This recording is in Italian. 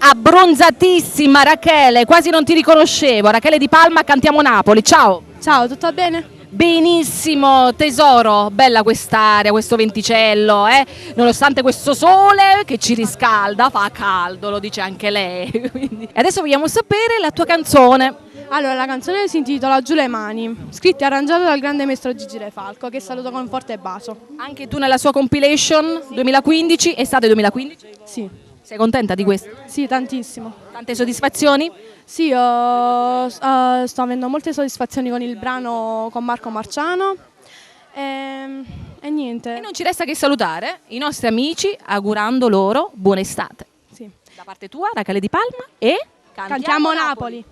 Abbronzatissima Rachele, quasi non ti riconoscevo. Rachele Di Palma, Cantiamo Napoli. Ciao. Ciao, tutto bene? Benissimo, tesoro, bella quest'area, questo venticello, nonostante questo sole che ci riscalda, fa caldo, lo dice anche lei. Quindi. E adesso vogliamo sapere la tua canzone. Allora, la canzone si intitola Giù le mani, scritta e arrangiata dal grande maestro Gigi De Falco, che saluto con forte bacio. Anche tu nella sua compilation 2015, estate 2015? Sì, Sei contenta di questo? sì, tantissimo. Tante soddisfazioni? Sì, sto avendo molte soddisfazioni con il brano con Marco Marciano e niente. E non ci resta che salutare i nostri amici augurando loro buona estate. Sì. Da parte tua, Rachele Di Palma e Cantiamo Napoli.